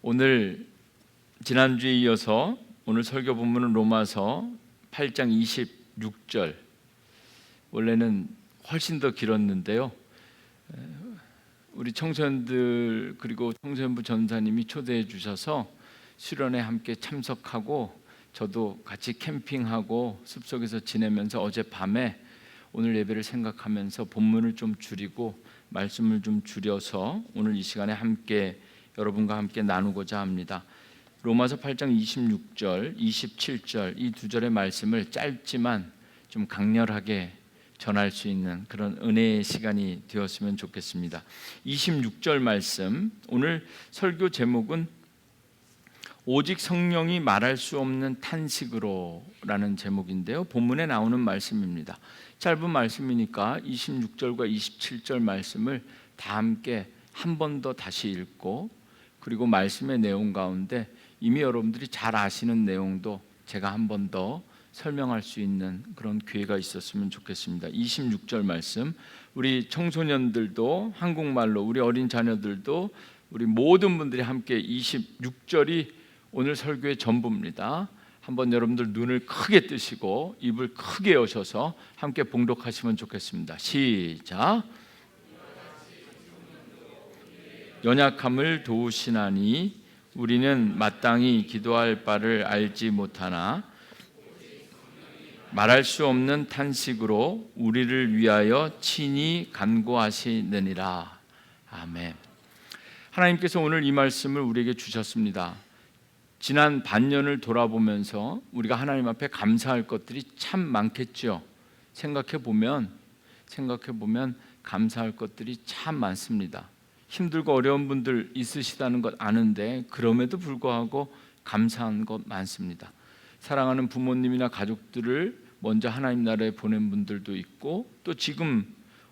오늘 지난주에 이어서 오늘 설교 본문은 로마서 8장 26절. 원래는 훨씬 더 길었는데요, 우리 청소년들 그리고 청소년부 전사님이 초대해 주셔서 수련회 함께 참석하고 저도 같이 캠핑하고 숲속에서 지내면서 어젯밤에 오늘 예배를 생각하면서 본문을 좀 줄이고 말씀을 좀 줄여서 오늘 이 시간에 함께 여러분과 함께 나누고자 합니다. 로마서 8장 26절, 27절 이 두 절의 말씀을 짧지만 좀 강렬하게 전할 수 있는 그런 은혜의 시간이 되었으면 좋겠습니다. 26절 말씀, 오늘 설교 제목은 오직 성령이 말할 수 없는 탄식으로 라는 제목인데요, 본문에 나오는 말씀입니다. 짧은 말씀이니까 26절과 27절 말씀을 다 함께 한 번 더 다시 읽고, 그리고 말씀의 내용 가운데 이미 여러분들이 잘 아시는 내용도 제가 한 번 더 설명할 수 있는 그런 기회가 있었으면 좋겠습니다. 26절 말씀, 우리 청소년들도 한국말로, 우리 어린 자녀들도, 우리 모든 분들이 함께 26절이 오늘 설교의 전부입니다. 한번 여러분들 눈을 크게 뜨시고 입을 크게 여셔서 함께 봉독하시면 좋겠습니다. 시작. 연약함을 도우시나니 우리는 마땅히 기도할 바를 알지 못하나 말할 수 없는 탄식으로 우리를 위하여 친히 간구하시느니라. 아멘. 하나님께서 오늘 이 말씀을 우리에게 주셨습니다. 지난 반년을 돌아보면서 우리가 하나님 앞에 감사할 것들이 참 많겠죠. 생각해 보면 감사할 것들이 참 많습니다. 힘들고 어려운 분들 있으시다는 것 아는데 그럼에도 불구하고 감사한 것 많습니다. 사랑하는 부모님이나 가족들을 먼저 하나님 나라에 보낸 분들도 있고, 또 지금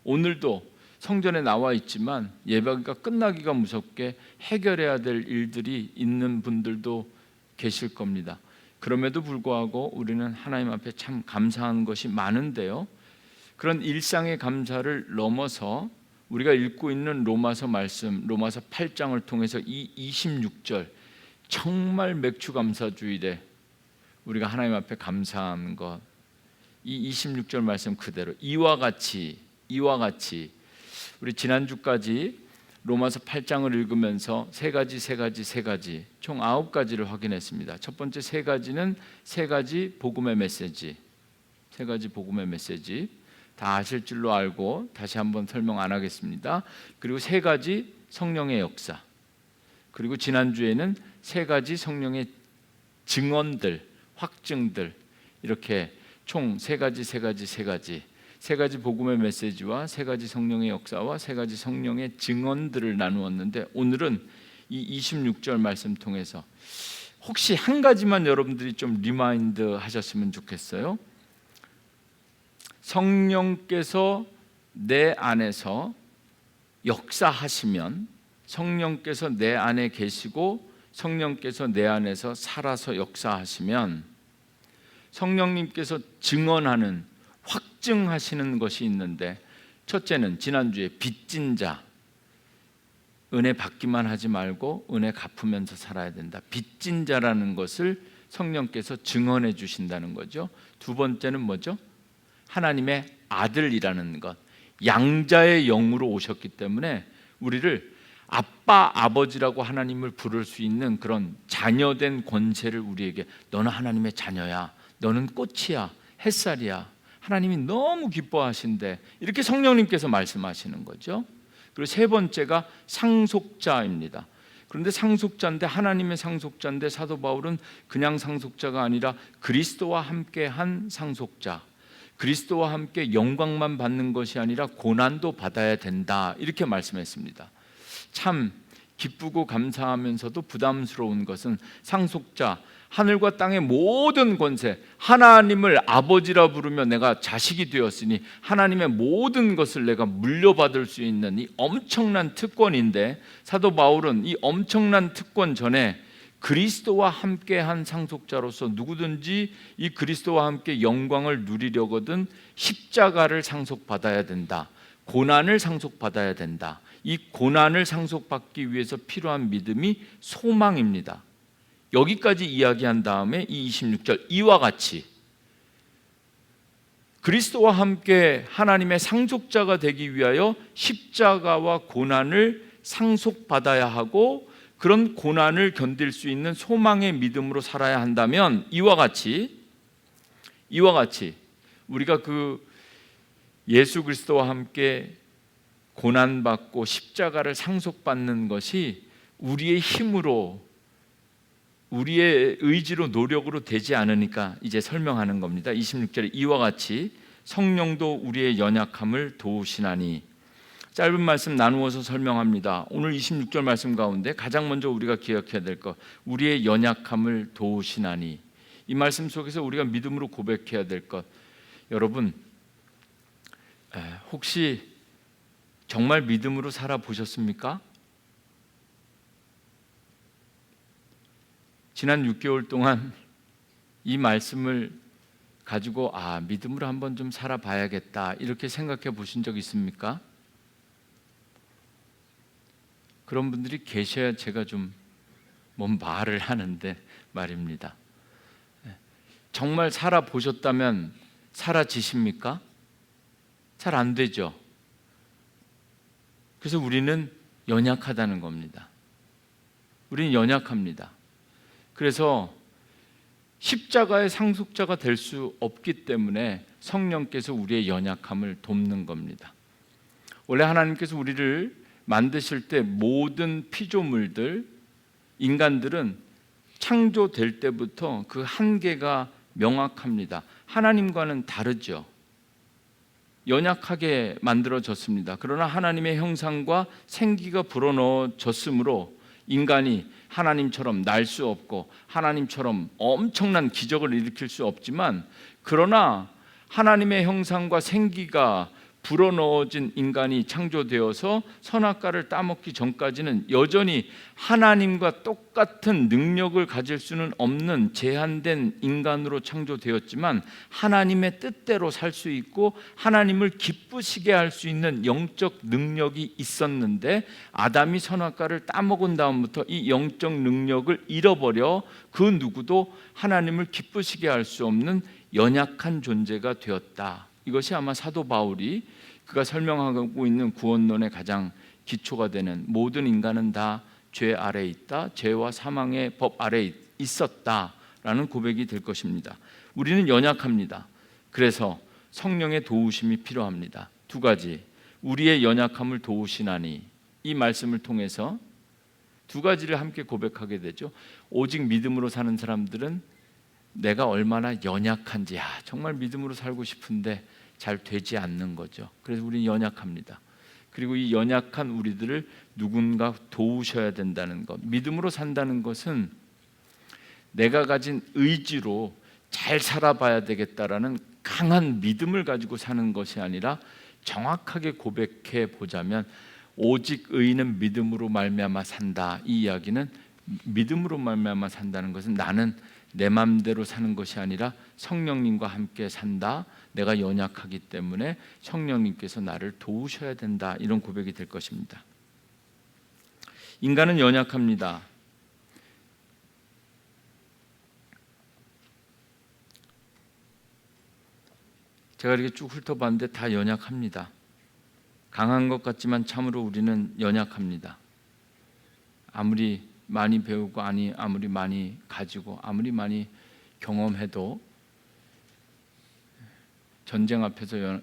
오늘도 성전에 나와 있지만 예배가 끝나기가 무섭게 해결해야 될 일들이 있는 분들도 계실 겁니다. 그럼에도 불구하고 우리는 하나님 앞에 참 감사한 것이 많은데요, 그런 일상의 감사를 넘어서 우리가 읽고 있는 로마서 말씀, 로마서 8장을 통해서 이 26절, 정말 맥추감사주일에 우리가 하나님 앞에 감사한 것, 이 26절 말씀 그대로 이와 같이 우리 지난주까지 로마서 8장을 읽으면서 세 가지 총 9가지를 확인했습니다. 첫 번째 세 가지는 세 가지 복음의 메시지, 다 아실 줄로 알고 다시 한번 설명 안 하겠습니다. 그리고 세 가지 성령의 역사, 그리고 지난주에는 세 가지 성령의 증언들, 확증들, 이렇게 총 세 가지 복음의 메시지와 세 가지 성령의 역사와 세 가지 성령의 증언들을 나누었는데, 오늘은 이 26절 말씀 통해서 혹시 한 가지만 여러분들이 좀 리마인드 하셨으면 좋겠어요. 성령께서 내 안에서 역사하시면, 성령께서 내 안에 계시고 성령께서 내 안에서 살아서 역사하시면, 성령님께서 증언하는, 확증하시는 것이 있는데, 첫째는 지난주에 빚진 자, 은혜 받기만 하지 말고 은혜 갚으면서 살아야 된다. 빚진 자라는 것을 성령께서 증언해 주신다는 거죠. 두 번째는 뭐죠? 하나님의 아들이라는 것, 양자의 영으로 오셨기 때문에 우리를 아빠, 아버지라고 하나님을 부를 수 있는 그런 자녀된 권세를 우리에게, 너는 하나님의 자녀야, 너는 꽃이야, 햇살이야, 하나님이 너무 기뻐하신대, 이렇게 성령님께서 말씀하시는 거죠. 그리고 세 번째가 상속자입니다. 그런데 상속자인데, 하나님의 상속자인데 사도 바울은 그냥 상속자가 아니라 그리스도와 함께한 상속자, 그리스도와 함께 영광만 받는 것이 아니라 고난도 받아야 된다, 이렇게 말씀했습니다. 참 기쁘고 감사하면서도 부담스러운 것은 상속자, 하늘과 땅의 모든 권세, 하나님을 아버지라 부르며 내가 자식이 되었으니 하나님의 모든 것을 내가 물려받을 수 있는 이 엄청난 특권인데, 사도 바울은 이 엄청난 특권 전에 그리스도와 함께한 상속자로서 누구든지 이 그리스도와 함께 영광을 누리려거든 십자가를 상속받아야 된다, 고난을 상속받아야 된다, 이 고난을 상속받기 위해서 필요한 믿음이 소망입니다. 여기까지 이야기한 다음에 이 26절 이와 같이 그리스도와 함께 하나님의 상속자가 되기 위하여 십자가와 고난을 상속받아야 하고 그런 고난을 견딜 수 있는 소망의 믿음으로 살아야 한다면 이와 같이 우리가 그 예수 그리스도와 함께 고난받고 십자가를 상속받는 것이 우리의 힘으로 우리의 의지로 노력으로 되지 않으니까 이제 설명하는 겁니다. 26절에 이와 같이 성령도 우리의 연약함을 도우시나니. 짧은 말씀 나누어서 설명합니다. 오늘 26절 말씀 가운데 가장 먼저 우리가 기억해야 될 것, 우리의 연약함을 도우시나니. 이 말씀 속에서 우리가 믿음으로 고백해야 될 것, 여러분 혹시 정말 믿음으로 살아보셨습니까? 지난 6개월 동안 이 말씀을 가지고 믿음으로 한번 좀 살아봐야겠다 이렇게 생각해 보신 적 있습니까? 그런 분들이 계셔야 제가 좀 뭔 말을 하는데 말입니다. 정말 살아보셨다면 살아지십니까? 잘 안 되죠. 그래서 우리는 연약하다는 겁니다. 우리는 연약합니다. 그래서 십자가의 상속자가 될 수 없기 때문에 성령께서 우리의 연약함을 돕는 겁니다. 원래 하나님께서 우리를 만드실 때 모든 피조물들, 인간들은 창조될 때부터 그 한계가 명확합니다. 하나님과는 다르죠. 연약하게 만들어졌습니다. 그러나 하나님의 형상과 생기가 불어넣어졌으므로 인간이 하나님처럼 날 수 없고 하나님처럼 엄청난 기적을 일으킬 수 없지만, 그러나 하나님의 형상과 생기가 불어넣어진 인간이 창조되어서 선악과를 따먹기 전까지는 여전히 하나님과 똑같은 능력을 가질 수는 없는 제한된 인간으로 창조되었지만 하나님의 뜻대로 살 수 있고 하나님을 기쁘시게 할 수 있는 영적 능력이 있었는데, 아담이 선악과를 따먹은 다음부터 이 영적 능력을 잃어버려 그 누구도 하나님을 기쁘시게 할 수 없는 연약한 존재가 되었다. 이것이 아마 사도 바울이 그가 설명하고 있는 구원론의 가장 기초가 되는, 모든 인간은 다 죄 아래에 있다, 죄와 사망의 법 아래에 있었다라는 고백이 될 것입니다. 우리는 연약합니다. 그래서 성령의 도우심이 필요합니다. 두 가지, 우리의 연약함을 도우시나니, 이 말씀을 통해서 두 가지를 함께 고백하게 되죠. 오직 믿음으로 사는 사람들은 내가 얼마나 연약한지, 정말 믿음으로 살고 싶은데 잘 되지 않는 거죠. 그래서 우리는 연약합니다. 그리고 이 연약한 우리들을 누군가 도우셔야 된다는 것. 믿음으로 산다는 것은 내가 가진 의지로 잘 살아봐야 되겠다라는 강한 믿음을 가지고 사는 것이 아니라, 정확하게 고백해 보자면 오직 의인은 믿음으로 말미암아 산다. 이 이야기는 믿음으로 말미암아 산다는 것은 나는 내 마음대로 사는 것이 아니라 성령님과 함께 산다. 내가 연약하기 때문에 성령님께서 나를 도우셔야 된다. 이런 고백이 될 것입니다. 인간은 연약합니다. 제가 이렇게 쭉 훑어봤는데 다 연약합니다. 강한 것 같지만 참으로 우리는 연약합니다. 아무리 많이 배우고 아무리 많이 가지고 아무리 많이 경험해도 전쟁 앞에서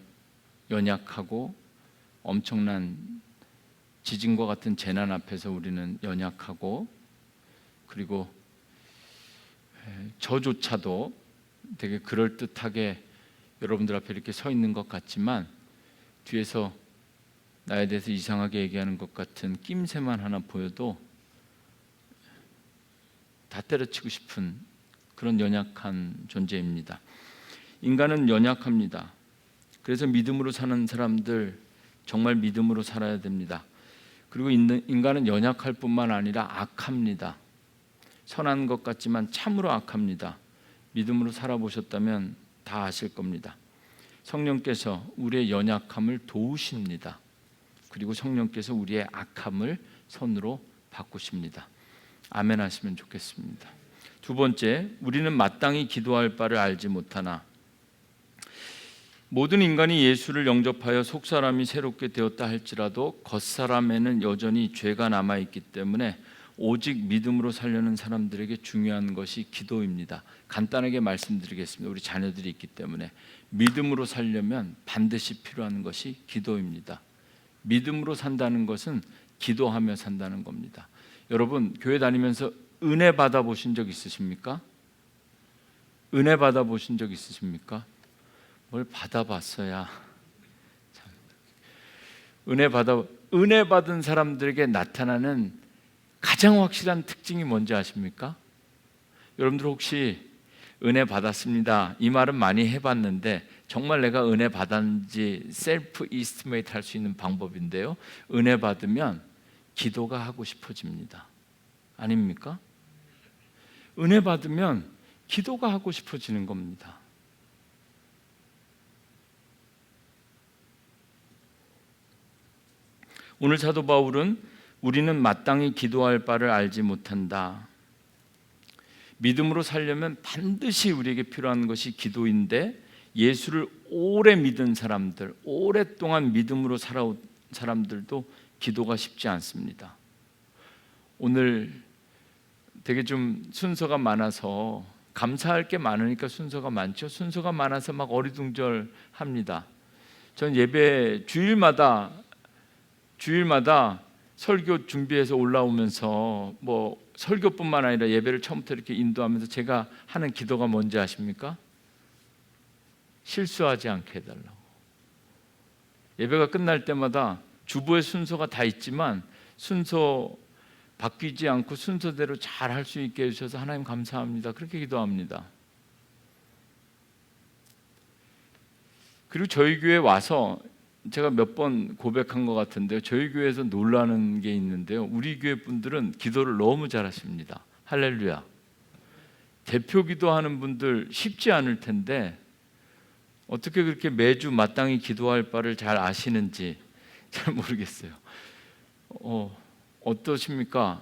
연약하고 엄청난 지진과 같은 재난 앞에서 우리는 연약하고, 그리고 저조차도 되게 그럴듯하게 여러분들 앞에 이렇게 서 있는 것 같지만 뒤에서 나에 대해서 이상하게 얘기하는 것 같은 낌새만 하나 보여도 다 때려치고 싶은 그런 연약한 존재입니다. 인간은 연약합니다. 그래서 믿음으로 사는 사람들 정말 믿음으로 살아야 됩니다. 그리고 인간은 연약할 뿐만 아니라 악합니다. 선한 것 같지만 참으로 악합니다. 믿음으로 살아보셨다면 다 아실 겁니다. 성령께서 우리의 연약함을 도우십니다. 그리고 성령께서 우리의 악함을 손으로 바꾸십니다. 아멘 하시면 좋겠습니다. 두 번째, 우리는 마땅히 기도할 바를 알지 못하나. 모든 인간이 예수를 영접하여 속사람이 새롭게 되었다 할지라도 겉사람에는 여전히 죄가 남아있기 때문에 오직 믿음으로 살려는 사람들에게 중요한 것이 기도입니다. 간단하게 말씀드리겠습니다. 우리 자녀들이 있기 때문에 믿음으로 살려면 반드시 필요한 것이 기도입니다. 믿음으로 산다는 것은 기도하며 산다는 겁니다. 여러분, 교회 다니면서 은혜 받아보신 적 있으십니까? 은혜 받아보신 적 있으십니까? 뭘 받아봤어야. 은혜 받은 사람들에게 나타나는 가장 확실한 특징이 뭔지 아십니까? 여러분들 혹시 은혜 받았습니다, 이 말은 많이 해봤는데 정말 내가 은혜 받았는지 셀프 이스티메이트 할 수 있는 방법인데요, 은혜 받으면 기도가 하고 싶어집니다. 아닙니까? 은혜 받으면 기도가 하고 싶어지는 겁니다. 오늘 사도 바울은 우리는 마땅히 기도할 바를 알지 못한다. 믿음으로 살려면 반드시 우리에게 필요한 것이 기도인데, 예수를 오래 믿은 사람들, 오랫동안 믿음으로 살아온 사람들도 기도가 쉽지 않습니다. 오늘 되게 좀 순서가 많아서, 감사할 게 많으니까 순서가 많죠. 순서가 많아서 막 어리둥절합니다. 전 예배 주일마다 설교 준비해서 올라오면서 뭐 설교뿐만 아니라 예배를 처음부터 이렇게 인도하면서 제가 하는 기도가 뭔지 아십니까? 실수하지 않게 해달라고. 예배가 끝날 때마다 주보의 순서가 다 있지만 순서 바뀌지 않고 순서대로 잘 할 수 있게 해주셔서 하나님 감사합니다, 그렇게 기도합니다. 그리고 저희 교회 와서 제가 몇 번 고백한 것 같은데요, 저희 교회에서 놀라는 게 있는데요, 우리 교회 분들은 기도를 너무 잘하십니다. 할렐루야. 대표 기도하는 분들 쉽지 않을 텐데 어떻게 그렇게 매주 마땅히 기도할 바를 잘 아시는지 잘 모르겠어요. 어떠십니까?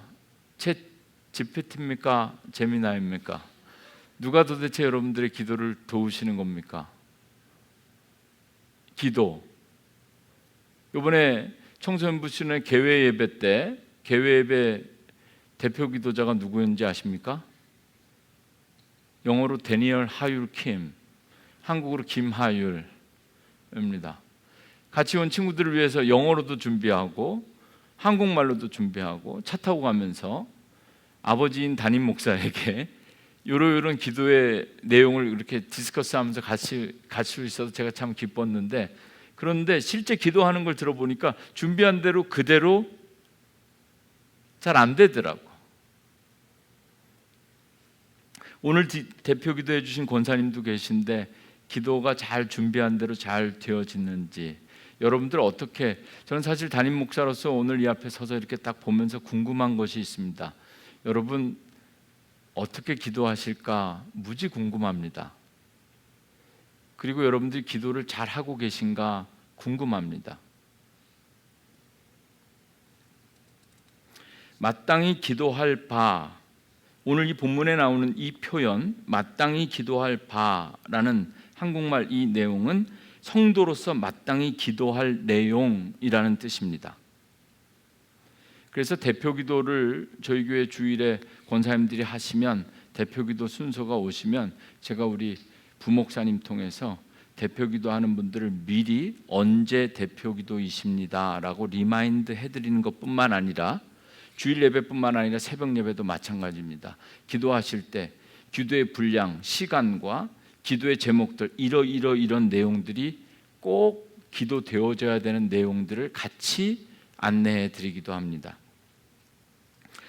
챗 GPT입니까? 제미나입니까? 누가 도대체 여러분들의 기도를 도우시는 겁니까? 기도. 이번에 청소년부 수련회 개회 예배 때 개회 예배 대표 기도자가 누구였는지 아십니까? 영어로 데니얼 하율 킴, 한국어로 김하율입니다. 같이 온 친구들을 위해서 영어로도 준비하고 한국말로도 준비하고 차 타고 가면서 아버지인 담임 목사에게 요런 기도의 내용을 이렇게 디스커스하면서 같이 갈 수 있어서 제가 참 기뻤는데, 그런데 실제 기도하는 걸 들어보니까 준비한 대로 그대로 잘 안 되더라고. 오늘 대표 기도해 주신 권사님도 계신데 기도가 잘 준비한 대로 잘 되어지는지 여러분들 어떻게, 저는 사실 담임 목사로서 오늘 이 앞에 서서 이렇게 딱 보면서 궁금한 것이 있습니다. 여러분 어떻게 기도하실까 무지 궁금합니다. 그리고 여러분들이 기도를 잘 하고 계신가 궁금합니다. 마땅히 기도할 바, 오늘 이 본문에 나오는 이 표현 마땅히 기도할 바라는 한국말 이 내용은 성도로서 마땅히 기도할 내용이라는 뜻입니다. 그래서 대표 기도를 저희 교회 주일에 권사님들이 하시면 대표 기도 순서가 오시면 제가 우리 부목사님 통해서 대표 기도하는 분들을 미리 언제 대표 기도이십니다 라고 리마인드 해드리는 것뿐만 아니라 주일 예배뿐만 아니라 새벽 예배도 마찬가지입니다. 기도하실 때 기도의 분량, 시간과 기도의 제목들 이런 내용들이 꼭 기도되어져야 되는 내용들을 같이 안내해 드리기도 합니다.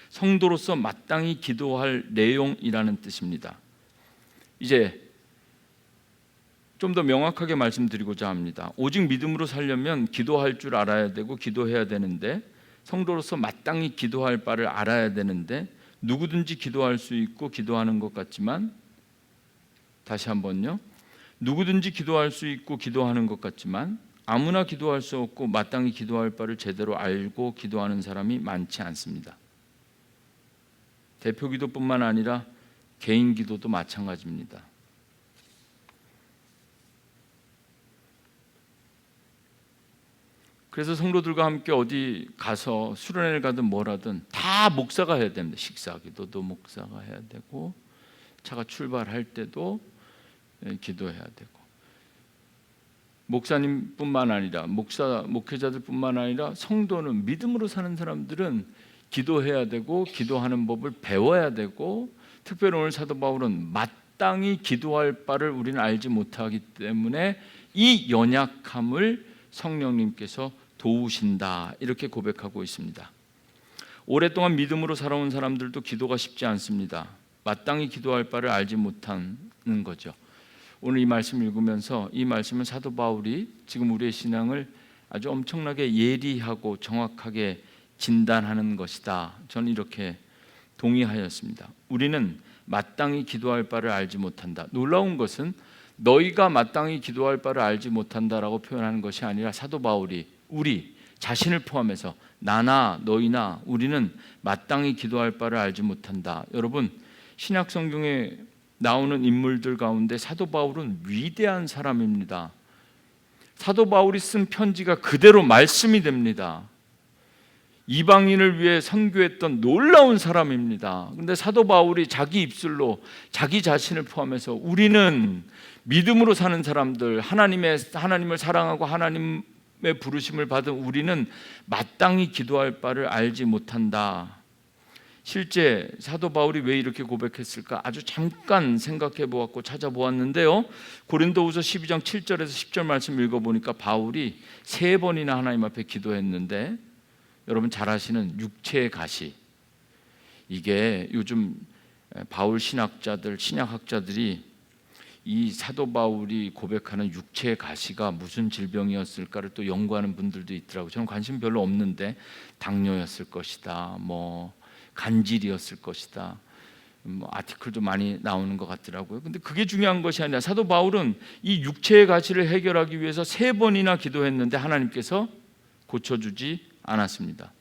성도로서 마땅히 기도할 내용이라는 뜻입니다. 이제 좀 더 명확하게 말씀드리고자 합니다. 오직 믿음으로 살려면 기도할 줄 알아야 되고 기도해야 되는데, 성도로서 마땅히 기도할 바를 알아야 되는데, 누구든지 기도할 수 있고 기도하는 것 같지만, 다시 한번요, 누구든지 기도할 수 있고 기도하는 것 같지만 아무나 기도할 수 없고 마땅히 기도할 바를 제대로 알고 기도하는 사람이 많지 않습니다. 대표 기도뿐만 아니라 개인 기도도 마찬가지입니다. 그래서 성도들과 함께 어디 가서 수련회를 가든 뭘 하든 다 목사가 해야 됩니다. 식사 기도도 목사가 해야 되고, 차가 출발할 때도 기도해야 되고, 목사님뿐만 아니라 목회자들뿐만 아니라 성도는, 믿음으로 사는 사람들은 기도해야 되고 기도하는 법을 배워야 되고, 특별히 오늘 사도 바울은 마땅히 기도할 바를 우리는 알지 못하기 때문에 이 연약함을 성령님께서 도우신다, 이렇게 고백하고 있습니다. 오랫동안 믿음으로 살아온 사람들도 기도가 쉽지 않습니다. 마땅히 기도할 바를 알지 못하는 거죠. 오늘 이 말씀 읽으면서 이 말씀은 사도 바울이 지금 우리의 신앙을 아주 엄청나게 예리하고 정확하게 진단하는 것이다, 저는 이렇게 동의하였습니다. 우리는 마땅히 기도할 바를 알지 못한다. 놀라운 것은 너희가 마땅히 기도할 바를 알지 못한다라고 표현하는 것이 아니라 사도 바울이 우리 자신을 포함해서 나나 너희나 우리는 마땅히 기도할 바를 알지 못한다. 여러분, 신약 성경에 나오는 인물들 가운데 사도 바울은 위대한 사람입니다. 사도 바울이 쓴 편지가 그대로 말씀이 됩니다. 이방인을 위해 선교했던 놀라운 사람입니다. 그런데 사도 바울이 자기 입술로 자기 자신을 포함해서 우리는 믿음으로 사는 사람들, 하나님을 사랑하고 하나님의 부르심을 받은 우리는 마땅히 기도할 바를 알지 못한다. 실제 사도 바울이 왜 이렇게 고백했을까? 아주 잠깐 생각해 보았고 찾아보았는데요, 고린도후서 12장 7절에서 10절 말씀 읽어보니까 바울이 3번이나 하나님 앞에 기도했는데, 여러분 잘 아시는 육체의 가시, 이게 요즘 바울 신약학자들이 이 사도 바울이 고백하는 육체의 가시가 무슨 질병이었을까를 또 연구하는 분들도 있더라고요. 저는 관심 별로 없는데 당뇨였을 것이다, 뭐 간질이었을 것이다, 아티클도 많이 나오는 것 같더라고요. 근데 그게 중요한 것이 아니라 사도 바울은 이 육체의 가시를 해결하기 위해서 3번이나 기도했는데 하나님께서 고쳐주지 않았습니다.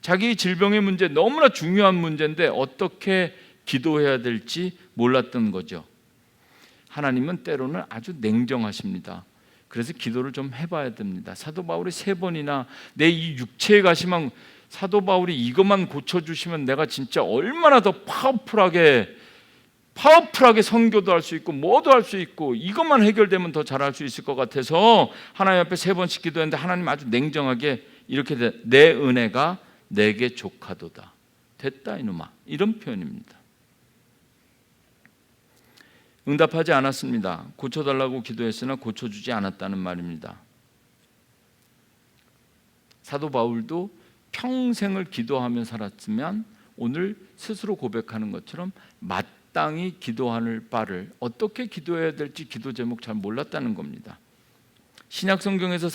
자기 질병의 문제, 너무나 중요한 문제인데 어떻게 기도해야 될지 몰랐던 거죠. 하나님은 때로는 아주 냉정하십니다. 그래서 기도를 좀 해봐야 됩니다. 사도 바울이 3번이나 내 이 육체의 가시만, 사도 바울이 이것만 고쳐주시면 내가 진짜 얼마나 더 파워풀하게 선교도 할 수 있고 뭐도 할 수 있고, 이것만 해결되면 더 잘할 수 있을 것 같아서 하나님 앞에 3번씩 기도했는데 하나님 아주 냉정하게 이렇게 내 은혜가 내게 족하도다, 됐다 이놈아, 이런 표현입니다. 응답하지 않았습니다. 고쳐달라고 기도했으나 고쳐주지 않았다는 말입니다. 사도 바울도 평생을 기도하며 살았으면 오늘 스스로 고백하는 것처럼 마땅히 기도할 바를, 어떻게 기도해야 될지 기도 제목 잘 몰랐다는 겁니다. 신약 성경에서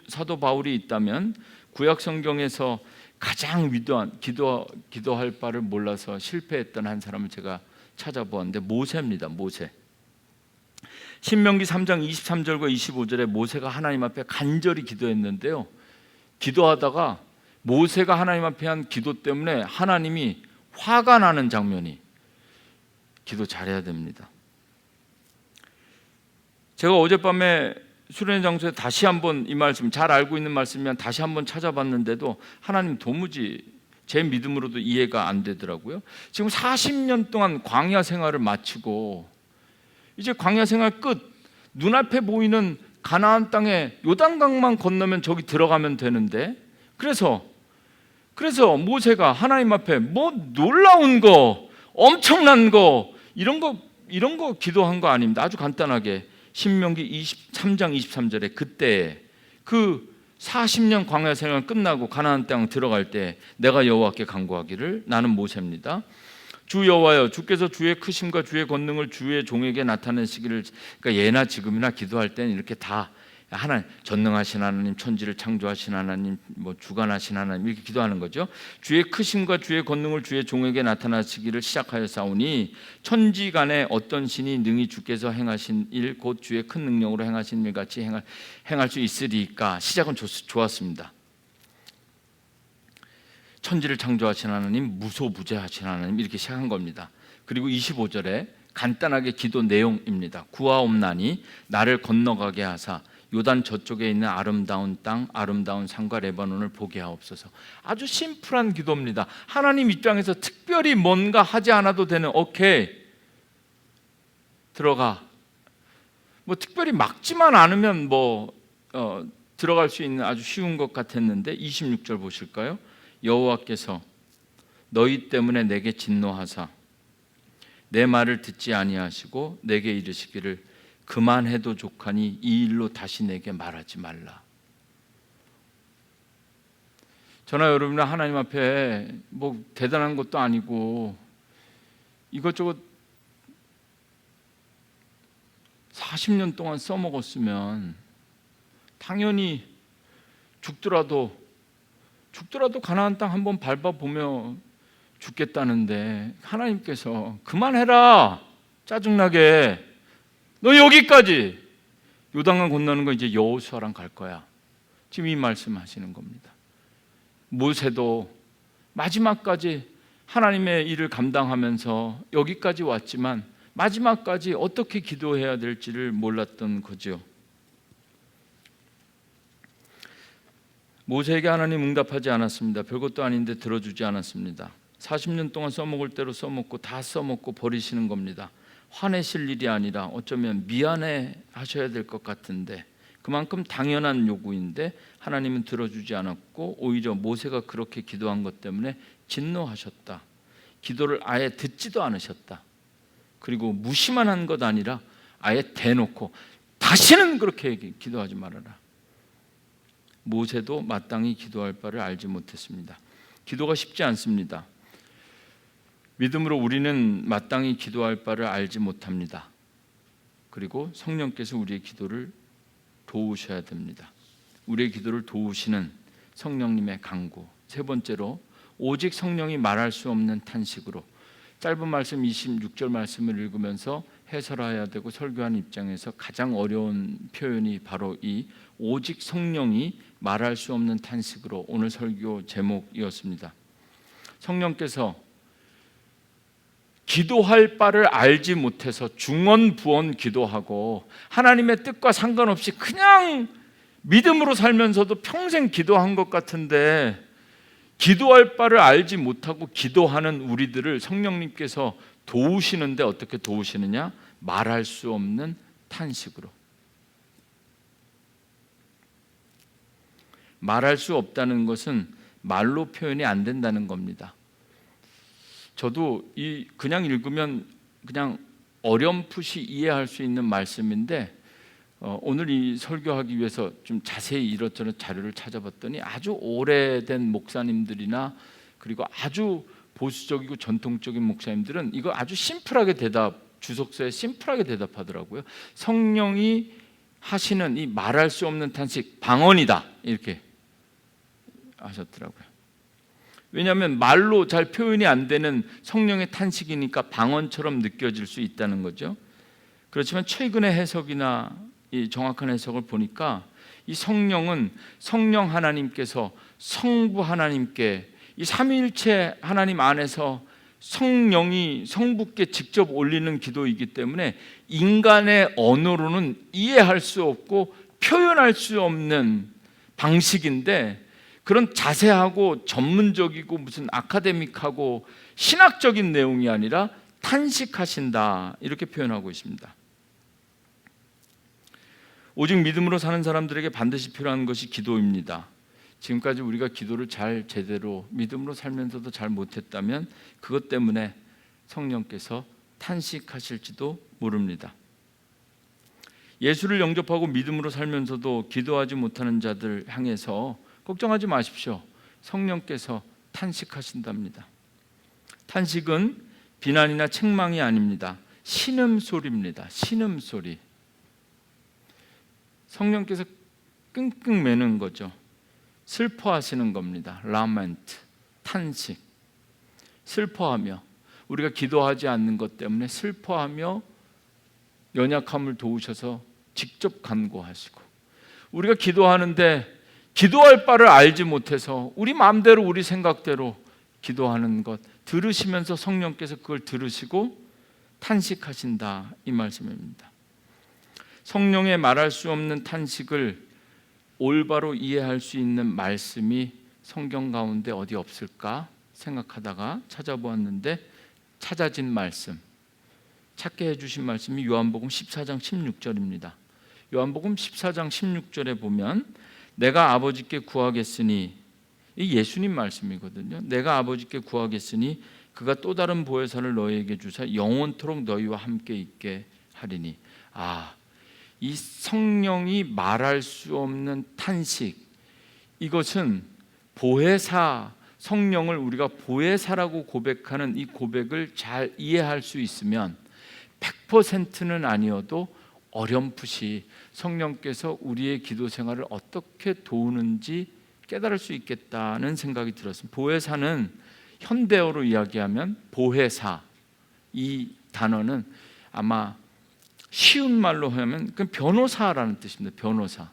사도 바울이 있다면 구약 성경에서 가장 위대한 기도할 바를 몰라서 실패했던 한 사람을 제가 찾아보았는데 모세입니다. 모세. 신명기 3장 23절과 25절에 모세가 하나님 앞에 간절히 기도했는데요, 기도하다가 모세가 하나님 앞에 한 기도 때문에 하나님이 화가 나는 장면이, 기도 잘해야 됩니다. 제가 어젯밤에 수련회 장소에 다시 한번 이 말씀, 잘 알고 있는 말씀이면 다시 한번 찾아봤는데도 하나님 도무지 제 믿음으로도 이해가 안 되더라고요. 지금 40년 동안 광야 생활을 마치고 이제 광야 생활 끝, 눈앞에 보이는 가나안 땅에 요단강만 건너면 저기 들어가면 되는데, 그래서 모세가 하나님 앞에 뭐 놀라운 거, 엄청난 거, 이런 거 기도한 거 아닙니다. 아주 간단하게 신명기 3장 23절에 그때 그 40년 광야 생활 끝나고 가나안 땅 들어갈 때 내가 여호와께 간구하기를, 나는 모세입니다. 주 여호와여, 주께서 주의 크심과 주의 권능을 주의 종에게 나타내시기를. 그러니까 예나 지금이나 기도할 때는 이렇게 다 하나님, 전능하신 하나님, 천지를 창조하신 하나님, 주관하신 하나님, 이렇게 기도하는 거죠. 주의 크심과 주의 권능을 주의 종에게 나타나시기를 시작하였사오니 천지간에 어떤 신이 능히 주께서 행하신 일 곧 주의 큰 능력으로 행하신 일 같이 행할 수 있으리까. 시작은 좋았습니다. 천지를 창조하신 하나님, 무소부재하신 하나님, 이렇게 시작한 겁니다. 그리고 25절에 간단하게 기도 내용입니다. 구하옵나니 나를 건너가게 하사 요단 저쪽에 있는 아름다운 땅, 아름다운 산과 레바논을 보게 하옵소서. 아주 심플한 기도입니다. 하나님 입장에서 특별히 뭔가 하지 않아도 되는, 오케이, 들어가. 특별히 막지만 않으면 들어갈 수 있는 아주 쉬운 것 같았는데 26절 보실까요? 여호와께서 너희 때문에 내게 진노하사 내 말을 듣지 아니하시고 내게 이르시기를 그만해도 족하니 이 일로 다시 내게 말하지 말라. 저나 여러분은 하나님 앞에 대단한 것도 아니고 이것저것 40년 동안 써먹었으면 당연히 죽더라도 가나안 땅 한번 밟아보며 죽겠다는데 하나님께서 그만해라, 짜증나게, 너 여기까지, 요단강 건너는 거 이제 여호수아랑 갈 거야. 지금 이 말씀하시는 겁니다. 모세도 마지막까지 하나님의 일을 감당하면서 여기까지 왔지만 마지막까지 어떻게 기도해야 될지를 몰랐던 거죠. 모세에게 하나님 응답하지 않았습니다. 별것도 아닌데 들어주지 않았습니다. 40년 동안 써먹을 대로 써먹고 다 써먹고 버리시는 겁니다. 화내실 일이 아니라 어쩌면 미안해 하셔야 될 것 같은데 그만큼 당연한 요구인데 하나님은 들어주지 않았고 오히려 모세가 그렇게 기도한 것 때문에 진노하셨다. 기도를 아예 듣지도 않으셨다. 그리고 무시만 한 것 아니라 아예 대놓고 다시는 그렇게 기도하지 말아라. 모세도 마땅히 기도할 바를 알지 못했습니다. 기도가 쉽지 않습니다. 믿음으로 우리는 마땅히 기도할 바를 알지 못합니다. 그리고 성령께서 우리의 기도를 도우셔야 됩니다. 우리의 기도를 도우시는 성령님의 간구. 세 번째로 오직 성령이 말할 수 없는 탄식으로. 짧은 말씀 26절 말씀을 읽으면서 해설해야 되고 설교하는 입장에서 가장 어려운 표현이 바로 이 오직 성령이 말할 수 없는 탄식으로 오늘 설교 제목이었습니다. 성령께서 기도할 바를 알지 못해서 중언부언 기도하고 하나님의 뜻과 상관없이 그냥 믿음으로 살면서도 평생 기도한 것 같은데 기도할 바를 알지 못하고 기도하는 우리들을 성령님께서 도우시는데 어떻게 도우시느냐? 말할 수 없는 탄식으로. 말할 수 없다는 것은 말로 표현이 안 된다는 겁니다. 저도 그냥 읽으면 그냥 어렴풋이 이해할 수 있는 말씀인데 오늘 이 설교하기 위해서 좀 자세히 이것저것 자료를 찾아봤더니 아주 오래된 목사님들이나 그리고 아주 보수적이고 전통적인 목사님들은 이거 아주 심플하게 주석서에 심플하게 대답하더라고요. 성령이 하시는 이 말할 수 없는 탄식, 방언이다, 이렇게 하셨더라고요. 왜냐하면 말로 잘 표현이 안 되는 성령의 탄식이니까 방언처럼 느껴질 수 있다는 거죠. 그렇지만 최근의 해석이나 이 정확한 해석을 보니까 이 성령은 성령 하나님께서 성부 하나님께 이 삼위일체 하나님 안에서 성령이 성부께 직접 올리는 기도이기 때문에 인간의 언어로는 이해할 수 없고 표현할 수 없는 방식인데 그런 자세하고 전문적이고 무슨 아카데믹하고 신학적인 내용이 아니라 탄식하신다, 이렇게 표현하고 있습니다. 오직 믿음으로 사는 사람들에게 반드시 필요한 것이 기도입니다. 지금까지 우리가 기도를 제대로 믿음으로 살면서도 잘 못했다면 그것 때문에 성령께서 탄식하실지도 모릅니다. 예수를 영접하고 믿음으로 살면서도 기도하지 못하는 자들 향해서 걱정하지 마십시오. 성령께서 탄식하신답니다. 탄식은 비난이나 책망이 아닙니다. 신음소리입니다. 신음소리. 성령께서 끙끙 매는 거죠. 슬퍼하시는 겁니다. 라멘트, 탄식. 슬퍼하며, 우리가 기도하지 않는 것 때문에 슬퍼하며 연약함을 도우셔서 직접 간구하시고, 우리가 기도하는데 기도할 바를 알지 못해서 우리 마음대로 우리 생각대로 기도하는 것 들으시면서 성령께서 그걸 들으시고 탄식하신다, 이 말씀입니다. 성령의 말할 수 없는 탄식을 올바로 이해할 수 있는 말씀이 성경 가운데 어디 없을까 생각하다가 찾아보았는데, 찾아진 말씀, 찾게 해주신 말씀이 요한복음 14장 16절입니다. 요한복음 14장 16절에 보면 내가 아버지께 구하겠으니, 이 예수님 말씀이거든요. 내가 아버지께 구하겠으니 그가 또 다른 보혜사를 너희에게 주사 영원토록 너희와 함께 있게 하리니. 이 성령이 말할 수 없는 탄식, 이것은 보혜사, 성령을 우리가 보혜사라고 고백하는 이 고백을 잘 이해할 수 있으면 100%는 아니어도 어렴풋이 성령께서 우리의 기도 생활을 어떻게 도우는지 깨달을 수 있겠다는 생각이 들었습니다. 보혜사는 현대어로 이야기하면 보혜사, 이 단어는 아마 쉬운 말로 하면 그 변호사라는 뜻입니다. 변호사.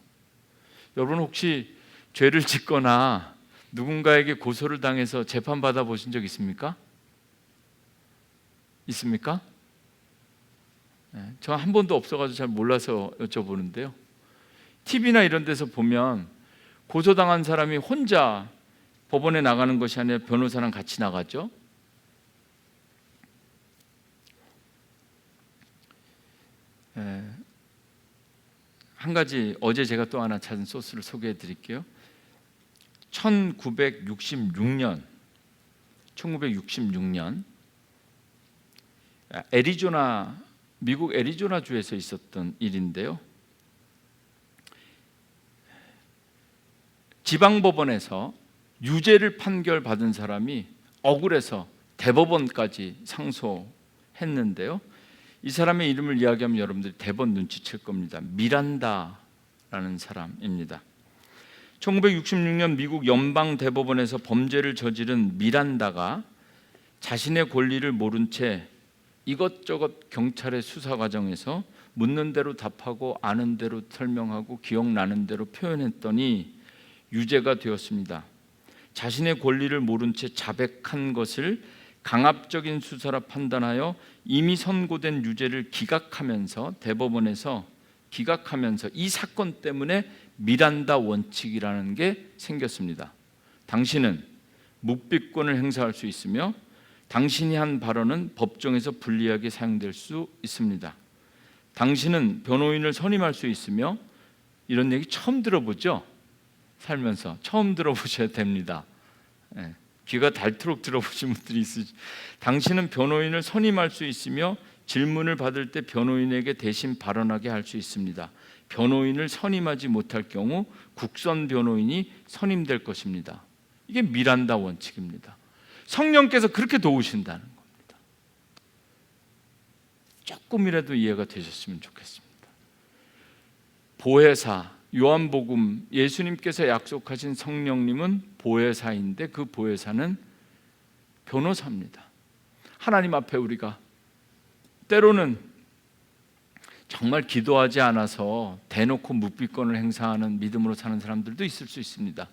여러분 혹시 죄를 짓거나 누군가에게 고소를 당해서 재판 받아 보신 적 있습니까? 있습니까? 저 한 번도 없어가지고 잘 몰라서 여쭤보는데요. TV나 이런 데서 보면 고소당한 사람이 혼자 법원에 나가는 것이 아니라 변호사랑 같이 나가죠. 한 가지 어제 제가 또 하나 찾은 소스를 소개해 드릴게요. 1966년 미국 애리조나 주에서 있었던 일인데요. 지방법원에서 유죄를 판결받은 사람이 억울해서 대법원까지 상소했는데요. 이 사람의 이름을 이야기하면 여러분들이 대번 눈치챌 겁니다. 미란다라는 사람입니다. 1966년 미국 연방대법원에서 범죄를 저지른 미란다가 자신의 권리를 모른 채 이것저것 경찰의 수사 과정에서 묻는 대로 답하고 아는 대로 설명하고 기억나는 대로 표현했더니 유죄가 되었습니다. 자신의 권리를 모른 채 자백한 것을 강압적인 수사라 판단하여 이미 선고된 유죄를 기각하면서 대법원에서 기각하면서 이 사건 때문에 미란다 원칙이라는 게 생겼습니다. 당신은 묵비권을 행사할 수 있으며 당신이 한 발언은 법정에서 불리하게 사용될 수 있습니다. 당신은 변호인을 선임할 수 있으며, 이런 얘기 처음 들어보죠? 살면서 처음 들어보셔야 됩니다. 귀가 닳도록 들어보신 분들이 있으시죠. 당신은 변호인을 선임할 수 있으며 질문을 받을 때 변호인에게 대신 발언하게 할 수 있습니다. 변호인을 선임하지 못할 경우 국선 변호인이 선임될 것입니다. 이게 미란다 원칙입니다. 성령께서 그렇게 도우신다는 겁니다. 조금이라도 이해가 되셨으면 좋겠습니다. 보혜사, 요한복음 예수님께서 약속하신 성령님은 보혜사인데 그 보혜사는 변호사입니다. 하나님 앞에 우리가 때로는 정말 기도하지 않아서 대놓고 묵비권을 행사하는 믿음으로 사는 사람들도 있을 수 있습니다.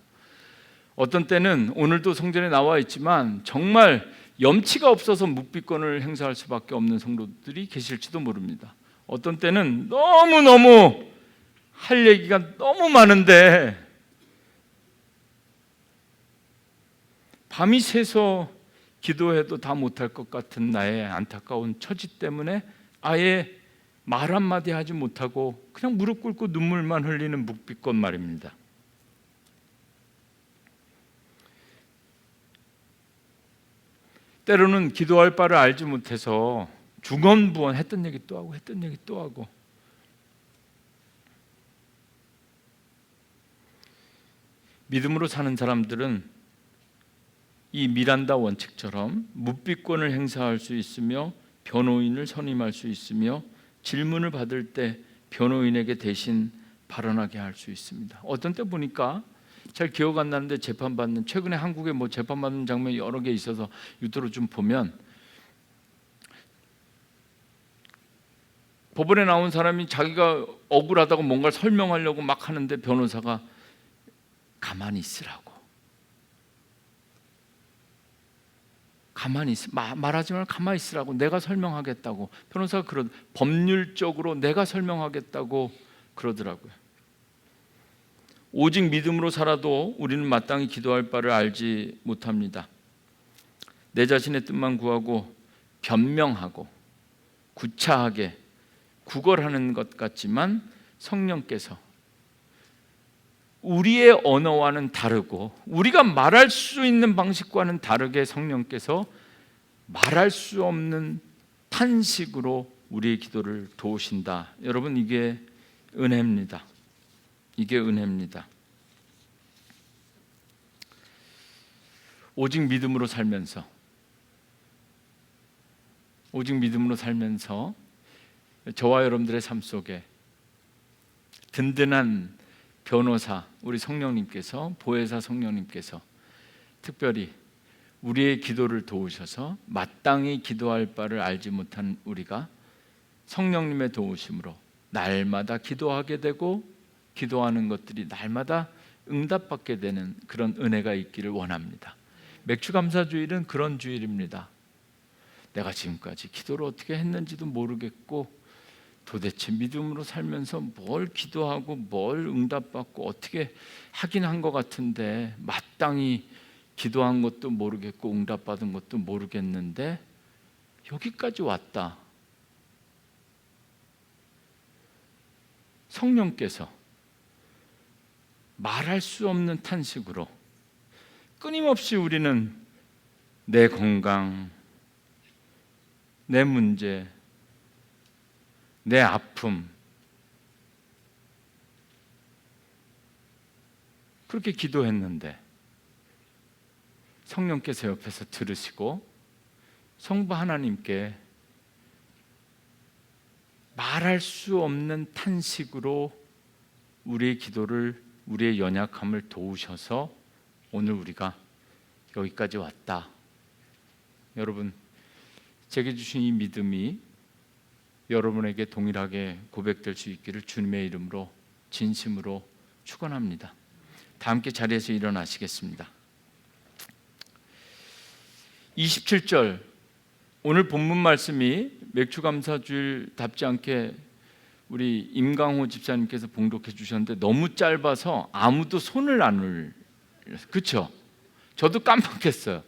어떤 때는 오늘도 성전에 나와 있지만 정말 염치가 없어서 묵비권을 행사할 수밖에 없는 성도들이 계실지도 모릅니다. 어떤 때는 너무너무 할 얘기가 너무 많은데 밤이 새서 기도해도 다 못할 것 같은 나의 안타까운 처지 때문에 아예 말 한마디 하지 못하고 그냥 무릎 꿇고 눈물만 흘리는 묵비권 말입니다. 때로는 기도할 바를 알지 못해서 중언부언 했던 얘기 또 하고 했던 얘기 또 하고, 믿음으로 사는 사람들은 이 미란다 원칙처럼 묵비권을 행사할 수 있으며 변호인을 선임할 수 있으며 질문을 받을 때 변호인에게 대신 발언하게 할 수 있습니다. 어떤 때 보니까 잘 기억 안 나는데 재판받는, 최근에 한국에 뭐 재판받는 장면이 여러 개 있어서 유튜브로 좀 보면 법원에 나온 사람이 자기가 억울하다고 뭔가를 설명하려고 막 하는데 변호사가 가만히 있으라고, 말하지 말고 가만히 있으라고, 내가 설명하겠다고, 변호사가 법률적으로 내가 설명하겠다고 그러더라고요. 오직 믿음으로 살아도 우리는 마땅히 기도할 바를 알지 못합니다. 내 자신의 뜻만 구하고 변명하고 구차하게 구걸하는 것 같지만 성령께서 우리의 언어와는 다르고 우리가 말할 수 있는 방식과는 다르게 성령께서 말할 수 없는 탄식으로 우리의 기도를 도우신다. 여러분, 이게 은혜입니다. 이게 은혜입니다. 오직 믿음으로 살면서 저와 여러분들의 삶 속에 든든한 변호사, 우리 성령님께서, 보혜사 성령님께서 특별히 우리의 기도를 도우셔서 마땅히 기도할 바를 알지 못한 우리가 성령님의 도우심으로 날마다 기도하게 되고 기도하는 것들이 날마다 응답받게 되는 그런 은혜가 있기를 원합니다. 맥주감사주일은 그런 주일입니다. 내가 지금까지 기도를 어떻게 했는지도 모르겠고 도대체 믿음으로 살면서 뭘 기도하고 뭘 응답받고 어떻게 하긴 한 것 같은데 마땅히 기도한 것도 모르겠고 응답받은 것도 모르겠는데 여기까지 왔다. 성령께서 말할 수 없는 탄식으로 끊임없이 우리는 내 건강, 내 문제, 내 아픔, 그렇게 기도했는데 성령께서 옆에서 들으시고 성부 하나님께 말할 수 없는 탄식으로 우리의 기도를, 우리의 연약함을 도우셔서 오늘 우리가 여기까지 왔다. 여러분, 제게 주신 이 믿음이 여러분에게 동일하게 고백될 수 있기를 주님의 이름으로 진심으로 축원합니다. 다 함께 자리에서 일어나시겠습니다. 27절, 오늘 본문 말씀이 맥주감사주일답지 않게 우리 임강호 집사님께서 봉독해 주셨는데 너무 짧아서 아무도 손을 안 올렸어요. 그렇죠? 저도 깜빡했어요.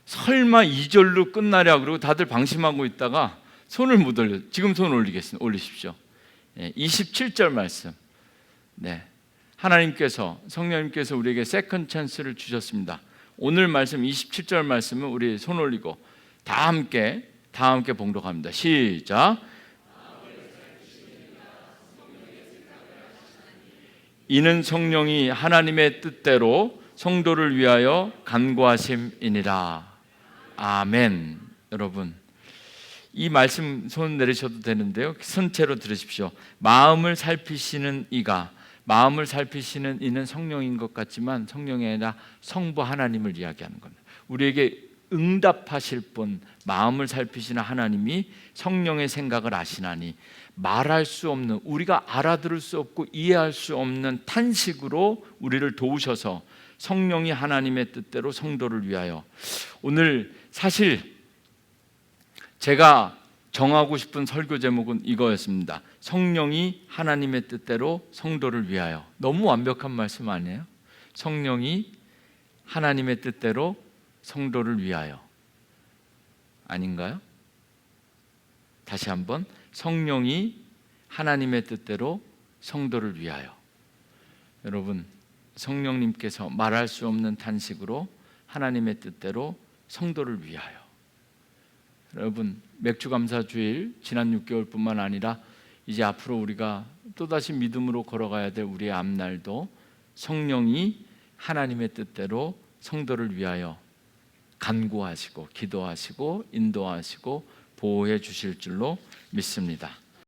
설마 2절로 끝나랴 그러고 다들 방심하고 있다가 손을 못 올려. 지금 손 올리십시오. 27절 말씀. 네, 하나님께서, 성령님께서 우리에게 세컨드 찬스를 주셨습니다. 오늘 말씀 27절 말씀은 우리 손 올리고 다 함께 봉독합니다. 시작. 이는 성령이 하나님의 뜻대로 성도를 위하여 간구하심이니라. 아멘. 여러분, 이 말씀 손 내리셔도 되는데요, 선체로 들으십시오. 마음을 살피시는 이는 성령인 것 같지만 성령이 아니라 성부 하나님을 이야기하는 겁니다. 우리에게 응답하실 분, 마음을 살피시는 하나님이 성령의 생각을 아시나니 말할 수 없는, 우리가 알아들을 수 없고 이해할 수 없는 탄식으로 우리를 도우셔서 성령이 하나님의 뜻대로 성도를 위하여. 오늘 사실 제가 정하고 싶은 설교 제목은 이거였습니다. 성령이 하나님의 뜻대로 성도를 위하여. 너무 완벽한 말씀 아니에요? 성령이 하나님의 뜻대로 성도를 위하여. 아닌가요? 다시 한번, 성령이 하나님의 뜻대로 성도를 위하여. 여러분, 성령님께서 말할 수 없는 탄식으로 하나님의 뜻대로 성도를 위하여. 여러분, 맥주감사주일 지난 6개월뿐만 아니라 이제 앞으로 우리가 또다시 믿음으로 걸어가야 될 우리의 앞날도 성령이 하나님의 뜻대로 성도를 위하여 간구하시고 기도하시고 인도하시고 보호해 주실 줄로 믿습니다.